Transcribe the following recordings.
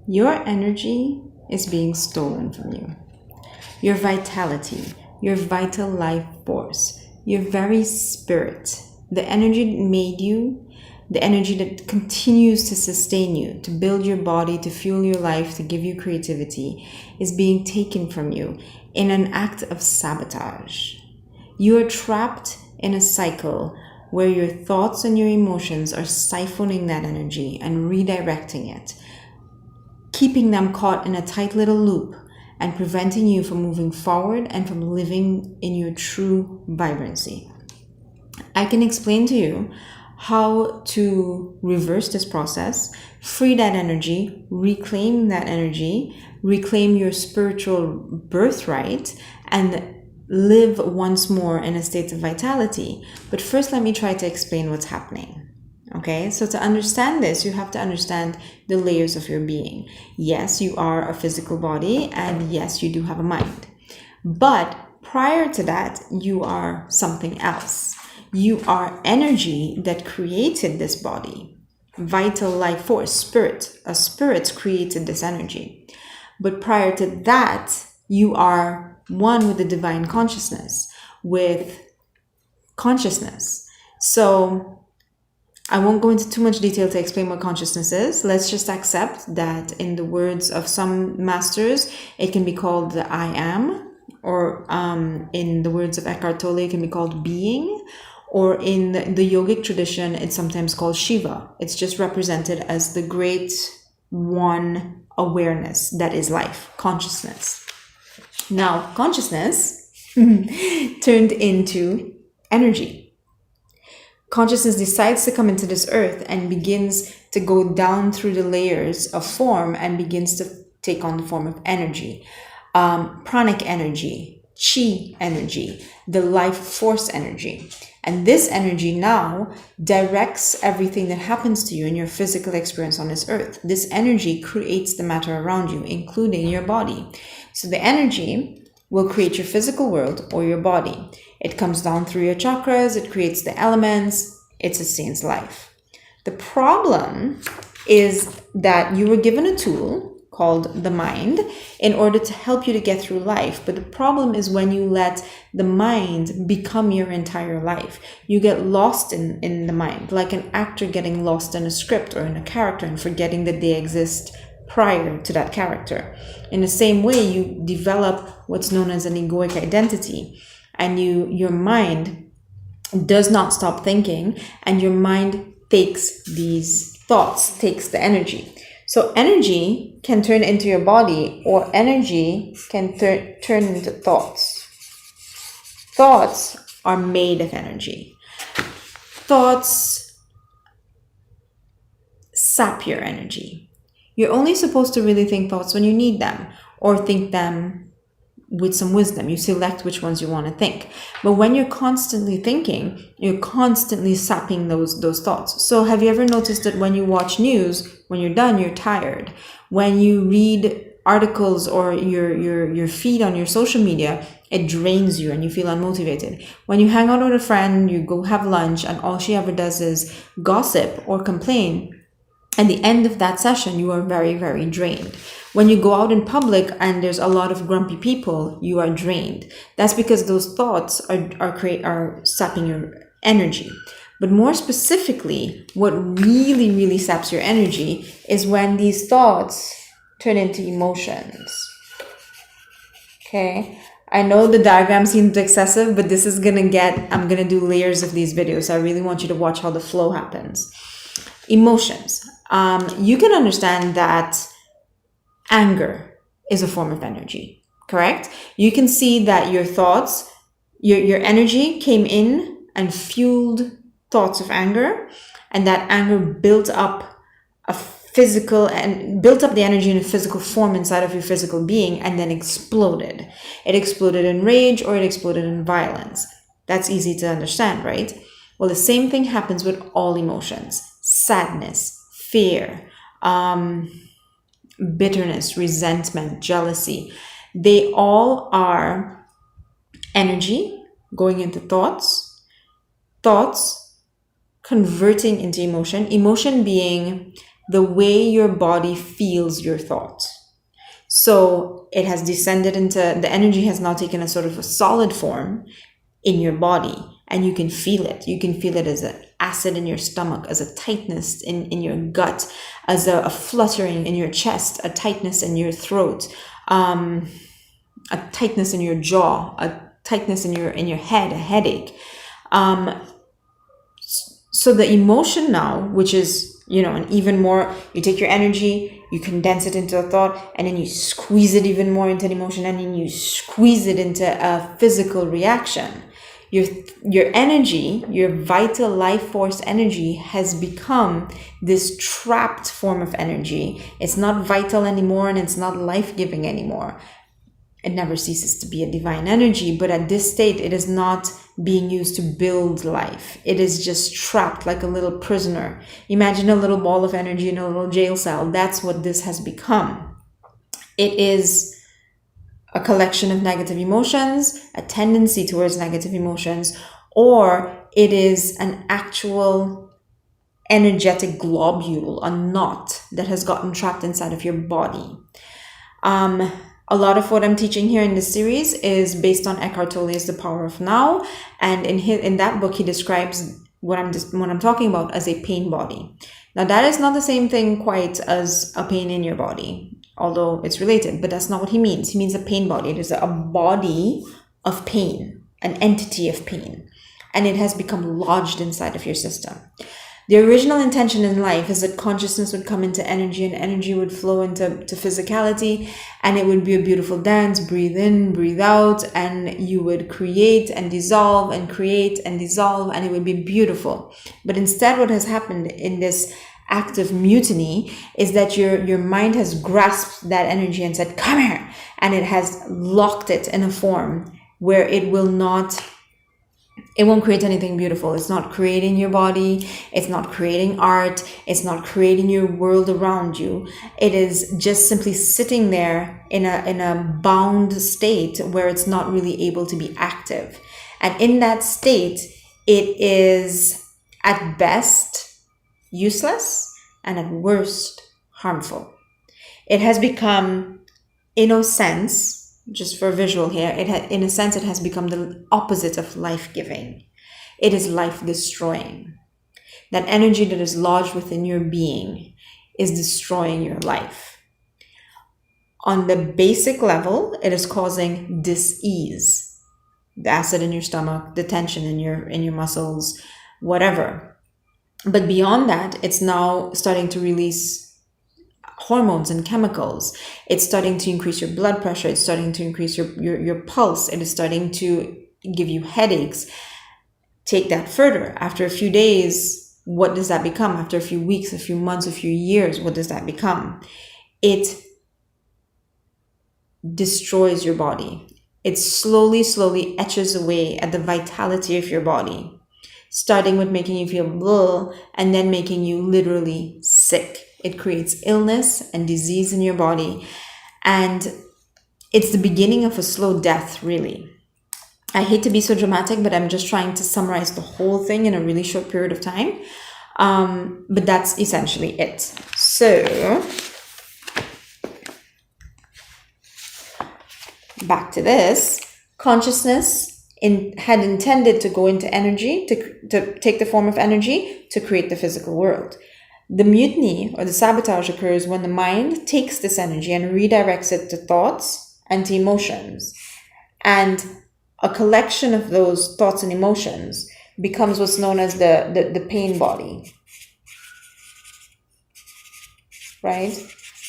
Your energy is being stolen from you. Your vitality, your vital life force, your very spirit, the energy that made you, the energy that continues to sustain you, to build your body, to fuel your life, to give you creativity, is being taken from you in an act of sabotage. You are trapped in a cycle where your thoughts and your emotions are siphoning that energy and redirecting it, keeping them caught in a tight little loop and preventing you from moving forward and from living in your true vibrancy. I can explain to you how to reverse this process, free that energy, reclaim your spiritual birthright, and live once more in a state of vitality. But first, let me try to explain what's happening. Okay, so to understand this, you have to understand the layers of your being. Yes, you are a physical body, and yes, you do have a mind. But prior to that, you are something else. You are energy that created this body. Vital life force, spirit. A spirit created this energy. But prior to that, you are one with the divine consciousness, with consciousness. So I won't go into too much detail to explain what consciousness is. Let's just accept that in the words of some masters, it can be called the I am, or in the words of Eckhart Tolle, it can be called being, or in the yogic tradition, it's sometimes called Shiva. It's just represented as the great one awareness that is life, consciousness. Now, consciousness turned into energy. Consciousness decides to come into this earth and begins to go down through the layers of form and begins to take on the form of energy. Pranic energy, chi energy, the life force energy. And this energy now directs everything that happens to you in your physical experience on this earth. This energy creates the matter around you, including your body. So the energy will create your physical world or your body. It comes down through your chakras, it creates the elements, it sustains life. The problem is that you were given a tool called the mind in order to help you to get through life. But the problem is when you let the mind become your entire life. You get lost in the mind, like an actor getting lost in a script or in a character and forgetting that they exist prior to that character. In the same way, you develop what's known as an egoic identity, and your mind does not stop thinking, and your mind takes these thoughts, takes the energy. So energy can turn into your body, or energy can turn into thoughts. Thoughts are made of energy. Thoughts sap your energy. You're only supposed to really think thoughts when you need them, or think them with some wisdom. You select which ones you want to think. But when you're constantly thinking, you're constantly sapping those thoughts. So have you ever noticed that when you watch news, when you're done, you're tired? When you read articles or your feed on your social media, it drains you and you feel unmotivated. When you hang out with a friend, you go have lunch, and all she ever does is gossip or complain, at the end of that session, you are very, very drained. When you go out in public and there's a lot of grumpy people, you are drained. That's because those thoughts are sapping your energy. But more specifically, what really, really saps your energy is when these thoughts turn into emotions. Okay? I know the diagram seems excessive, but this is I'm gonna do layers of these videos. I really want you to watch how the flow happens. Emotions. You can understand that anger is a form of energy, correct? You can see that your thoughts, your energy came in and fueled thoughts of anger, and that anger built up built up the energy in a physical form inside of your physical being, and then exploded. It exploded in rage, or it exploded in violence. That's easy to understand, right? Well, the same thing happens with all emotions. Sadness, fear, bitterness, resentment, jealousy. They all are energy going into thoughts, thoughts converting into emotion, emotion being the way your body feels your thought. So it has descended into, the energy has now taken a sort of a solid form in your body, and you can feel it. You can feel it as an acid in your stomach, as a tightness in your gut, as a fluttering in your chest, a tightness in your throat, a tightness in your jaw, a tightness in your head, a headache. So the emotion now, which is, and even more, you take your energy, you condense it into a thought, and then you squeeze it even more into an emotion, and then you squeeze it into a physical reaction. Your energy, your vital life force energy, has become this trapped form of energy. It's not vital anymore, and it's not life-giving anymore. It never ceases to be a divine energy, but at this state, it is not being used to build life. It is just trapped like a little prisoner. Imagine a little ball of energy in a little jail cell. That's what this has become. It is a collection of negative emotions, a tendency towards negative emotions, or it is an actual energetic globule, a knot that has gotten trapped inside of your body. A lot of what I'm teaching here in this series is based on Eckhart Tolle's The Power of Now, and in that book he describes what I'm talking about as a pain body. Now that is not the same thing quite as a pain in your body, although it's related, but that's not what he means. He means a pain body. It is a body of pain, an entity of pain, and it has become lodged inside of your system. The original intention in life is that consciousness would come into energy, and energy would flow into physicality, and it would be a beautiful dance. Breathe in, breathe out, and you would create and dissolve and create and dissolve, and it would be beautiful. But instead, what has happened in this act of mutiny is that your mind has grasped that energy and said, come here, and it has locked it in a form where it won't create anything beautiful. It's not creating your body. It's not creating art. It's not creating your world around you. It is just simply sitting there in a bound state where it's not really able to be active. And in that state, it is at best useless and at worst harmful. It has become, in a sense, just for visual here, in a sense, it has become the opposite of life-giving. It is life-destroying. That energy that is lodged within your being is destroying your life. On the basic level, it is causing dis-ease. The acid in your stomach, the tension in your muscles, whatever. But beyond that, it's now starting to release hormones and chemicals. It's starting to increase your blood pressure. It's starting to increase your pulse. It is starting to give you headaches. Take that further. After a few days, what does that become? After a few weeks, a few months, a few years, what does that become? It destroys your body. It slowly etches away at the vitality of your body, starting with making you feel blah, and then making you literally sick. It creates illness and disease in your body, and it's the beginning of a slow death, really. I hate to be so dramatic, but I'm just trying to summarize the whole thing in a really short period of time. But that's essentially it. So, back to this. Consciousness had intended to go into energy, to take the form of energy, to create the physical world. The mutiny or the sabotage occurs when the mind takes this energy and redirects it to thoughts and to emotions. And a collection of those thoughts and emotions becomes what's known as the pain body. Right?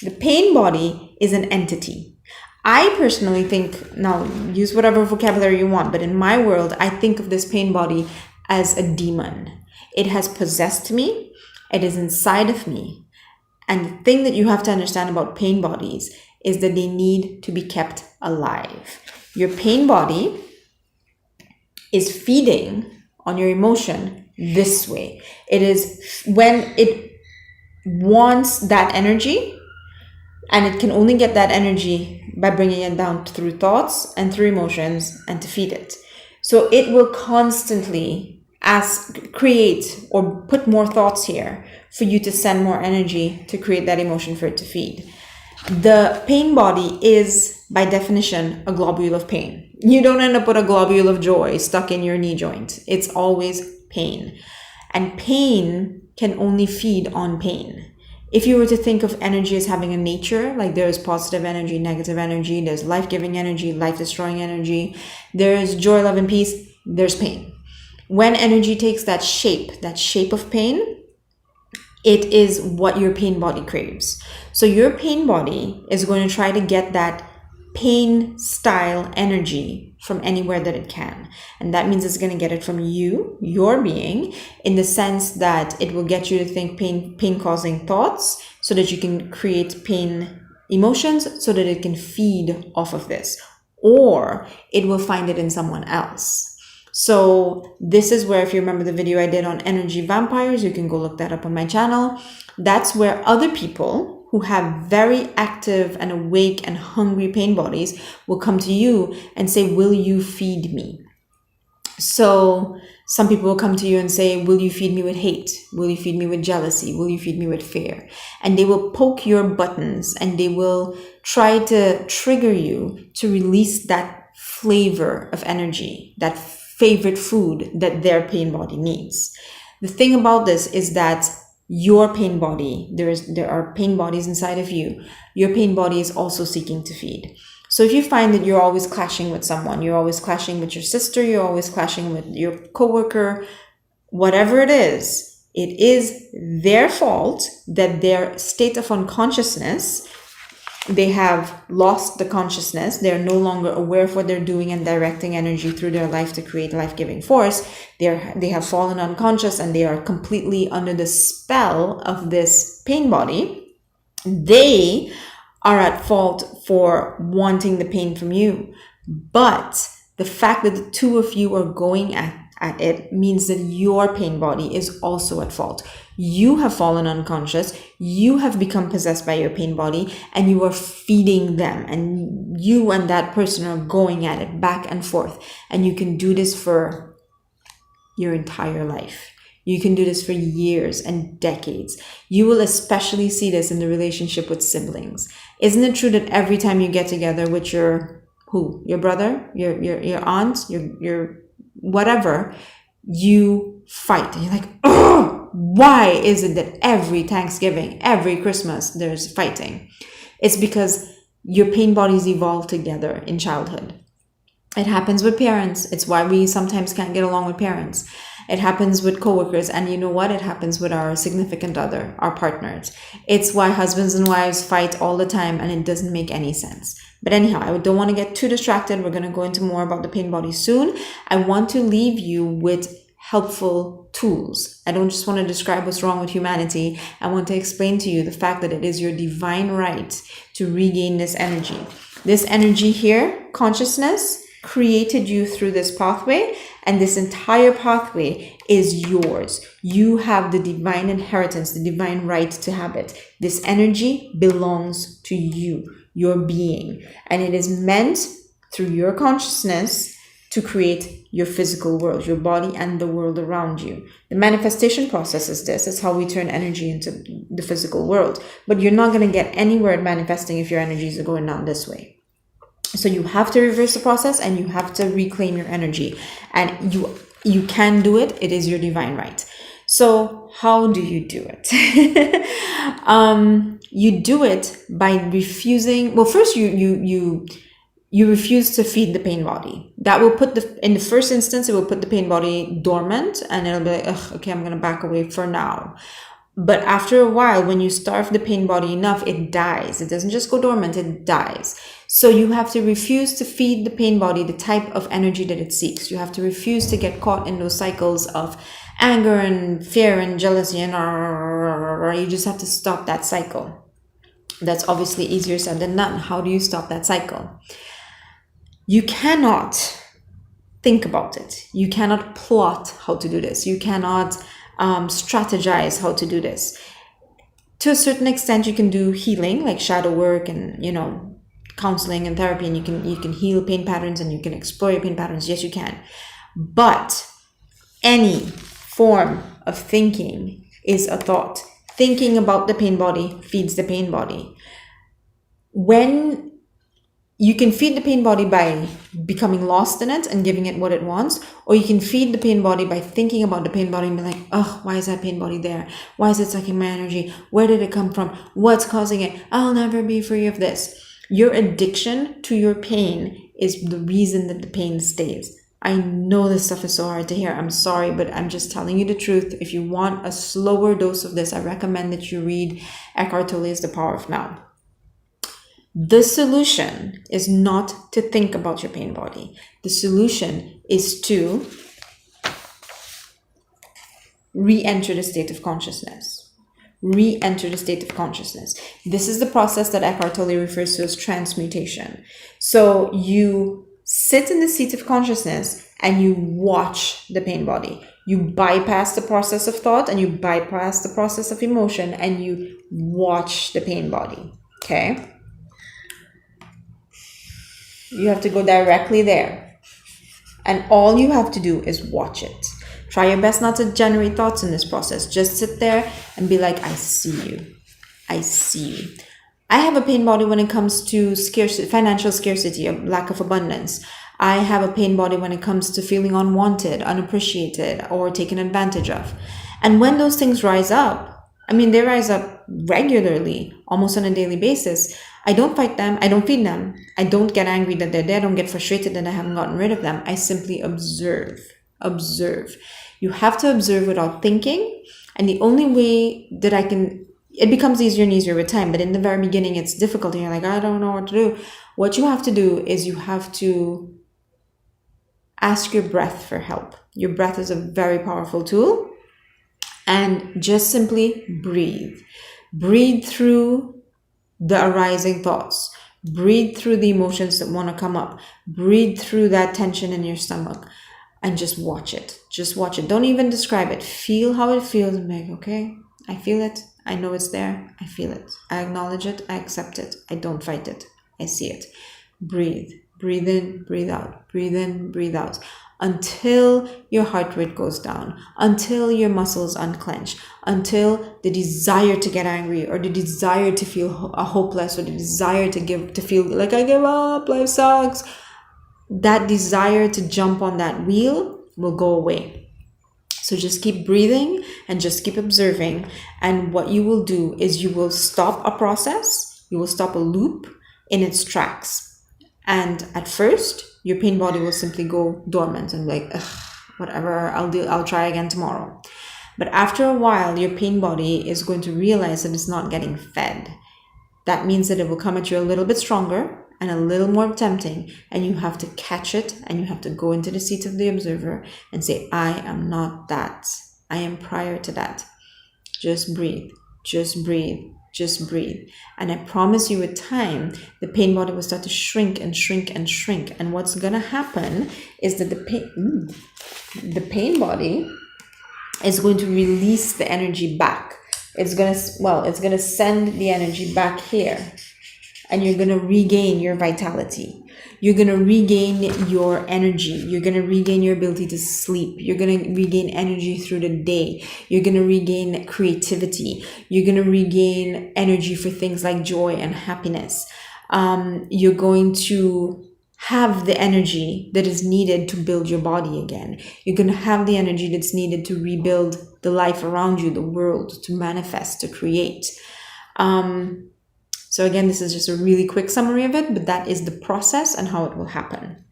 The pain body is an entity. I personally think, now use whatever vocabulary you want, but in my world, I think of this pain body as a demon. It has possessed me. It is inside of me. And the thing that you have to understand about pain bodies is that they need to be kept alive. Your pain body is feeding on your emotion this way. It is when it wants that energy, and it can only get that energy by bringing it down through thoughts and through emotions and to feed it. So it will constantly create or put more thoughts here for you to send more energy to create that emotion for it to feed. The pain body is, by definition, a globule of pain. You don't end up with a globule of joy stuck in your knee joint. It's always pain. And pain can only feed on pain. If you were to think of energy as having a nature, like there's positive energy, negative energy, there's life-giving energy, life-destroying energy, there's joy, love, and peace, there's pain. When energy takes that shape of pain, it is what your pain body craves. So your pain body is going to try to get that pain style energy from anywhere that it can. And that means it's going to get it from you, your being, in the sense that it will get you to think pain causing thoughts so that you can create pain emotions so that it can feed off of this. Or it will find it in someone else. So this is where, if you remember the video I did on energy vampires, you can go look that up on my channel. That's where other people who have very active and awake and hungry pain bodies will come to you and say, will you feed me? So some people will come to you and say, will you feed me with hate? Will you feed me with jealousy? Will you feed me with fear? And they will poke your buttons and they will try to trigger you to release that flavor of energy, that favorite food that their pain body needs. The thing about this is that your pain body, there are pain bodies inside of you. Your pain body is also seeking to feed. So if you find that you're always clashing with someone, you're always clashing with your sister, you're always clashing with your coworker, whatever it is their fault that their state of unconsciousness, they have lost the consciousness. They're no longer aware of what they're doing and directing energy through their life to create life-giving force. They have fallen unconscious and they are completely under the spell of this pain body. They are at fault for wanting the pain from you. But the fact that the two of you are going at it means that your pain body is also at fault. You have fallen unconscious, you have become possessed by your pain body, and you are feeding them, and you and that person are going at it back and forth. And you can do this for your entire life. You can do this for years and decades. You will especially see this in the relationship with siblings. Isn't it true that every time you get together with your brother, your aunt, your whatever, you fight and you're like, oh, why is it that every Thanksgiving, every Christmas, there's fighting? It's because your pain bodies evolved together in childhood. It happens with parents. It's why we sometimes can't get along with parents. It happens with coworkers, and you know what? It happens with our significant other, our partners. It's why husbands and wives fight all the time, and it doesn't make any sense. But anyhow, I don't want to get too distracted. We're going to go into more about the pain body soon. I want to leave you with helpful tools. I don't just want to describe what's wrong with humanity. I want to explain to you the fact that it is your divine right to regain this energy. This energy here, consciousness, created you through this pathway, and this entire pathway is yours. You have the divine inheritance, the divine right to have it. This energy belongs to you, your being, and it is meant through your consciousness to create your physical world, your body and the world around you. The manifestation process is this. It's how we turn energy into the physical world. But you're not going to get anywhere at manifesting if your energies are going down this way. So you have to reverse the process and you have to reclaim your energy. And you can do it. It is your divine right. So how do you do it? You do it by refusing. Well, first you refuse to feed the pain body. That will put in the first instance, it will put the pain body dormant, and it'll be like, ugh, okay, I'm going to back away for now. But after a while, when you starve the pain body enough, it dies. It doesn't just go dormant, it dies. So you have to refuse to feed the pain body the type of energy that it seeks. You have to refuse to get caught in those cycles of anger and fear and jealousy and you just have to stop that cycle. That's obviously easier said than done. How do you stop that cycle? You cannot think about it. You cannot plot how to do this. You cannot strategize how to do this. To a certain extent, you can do healing, like shadow work and, counseling and therapy, and you can heal pain patterns and you can explore your pain patterns. Yes, you can. But Any form of thinking is a thought. Thinking about the pain body feeds the pain body. When you can feed the pain body by becoming lost in it and giving it what it wants, or you can feed the pain body by thinking about the pain body and be like, oh, why is that pain body there? Why is it sucking my energy? Where did it come from? What's causing it? I'll never be free of this. Your addiction to your pain is the reason that the pain stays. I know this stuff is so hard to hear. I'm sorry, but I'm just telling you the truth. If you want a slower dose of this, I recommend that you read Eckhart Tolle's The Power of Now. The solution is not to think about your pain body. The solution is to re-enter the state of consciousness. Re-enter the state of consciousness. This is the process that Eckhart Tolle refers to as transmutation. So you sit in the seat of consciousness and you watch the pain body. You bypass the process of thought and you bypass the process of emotion and you watch the pain body. Okay? You have to go directly there. And all you have to do is watch it. Try your best not to generate thoughts in this process. Just sit there and be like, I see you. I see you. I have a pain body when it comes to scarcity, financial scarcity, lack of abundance. I have a pain body when it comes to feeling unwanted, unappreciated, or taken advantage of. And when those things rise up, I mean, they rise up regularly, almost on a daily basis. I don't fight them. I don't feed them. I don't get angry that they're there. I don't get frustrated that I haven't gotten rid of them. I simply observe. Observe. You have to observe without thinking. And the only way that it becomes easier and easier with time. But in the very beginning, it's difficult. And you're like, I don't know what to do. What you have to do is you have to ask your breath for help. Your breath is a very powerful tool. And just simply breathe. Breathe through the arising thoughts. Breathe through the emotions that want to come up. Breathe through that tension in your stomach and just watch it. Just watch it. Don't even describe it. Feel how it feels and be like, okay, I feel it. I know it's there. I feel it. I acknowledge it. I accept it. I don't fight it. I see it. Breathe. Breathe in, breathe out. Breathe in, breathe out. Until your heart rate goes down, until your muscles unclench, until the desire to get angry or the desire to feel hopeless or the desire to feel like I give up, life sucks, that desire to jump on that wheel will go away. So just keep breathing and just keep observing. And what you will do is you will stop a process, you will stop a loop in its tracks. And at first, your pain body will simply go dormant and be like, ugh, whatever, I'll try again tomorrow. But after a while, your pain body is going to realize that it's not getting fed. That means that it will come at you a little bit stronger and a little more tempting, and you have to catch it and you have to go into the seat of the observer and say, I am not that. I am prior to that. Just breathe. Just breathe. Just breathe. And I promise you with time, the pain body will start to shrink and shrink and shrink. And what's going to happen is that the pain body is going to release the energy back. It's going to send the energy back here. And you're going to regain your vitality. You're going to regain your energy. You're going to regain your ability to sleep. You're going to regain energy through the day. You're going to regain creativity. You're going to regain energy for things like joy and happiness. You're going to have the energy that is needed to build your body again. You're going to have the energy that's needed to rebuild the life around you, the world, to manifest, to create. So again, this is just a really quick summary of it, but that is the process and how it will happen.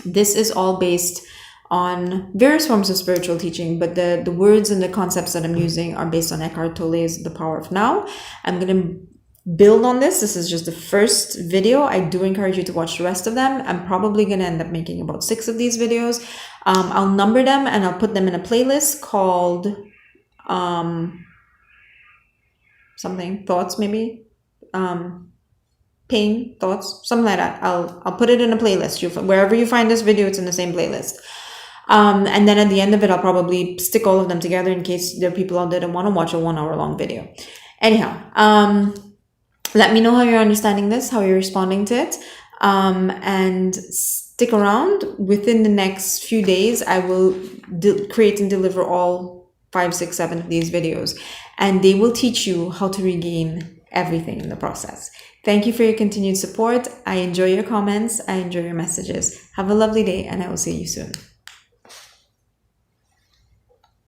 This is all based on various forms of spiritual teaching, but the words and the concepts that I'm using are based on Eckhart Tolle's The Power of Now. I'm going to build on this. This is just the first video. I do encourage you to watch the rest of them. I'm probably going to end up making about 6 of these videos. I'll number them and I'll put them in a playlist called something, thoughts maybe. Pain, thoughts, something like that. I'll put it in a playlist. Wherever you find this video, it's in the same playlist. And then at the end of it, I'll probably stick all of them together in case there are people out there that want to watch a 1 hour long video. Anyhow, let me know how you're understanding this, how you're responding to it. And stick around. Within the next few days, I will create and deliver all 5, 6, 7 of these videos, and they will teach you how to regain everything in the process. Thank you for your continued support. I enjoy your comments. I enjoy your messages. Have a lovely day, and I will see you soon.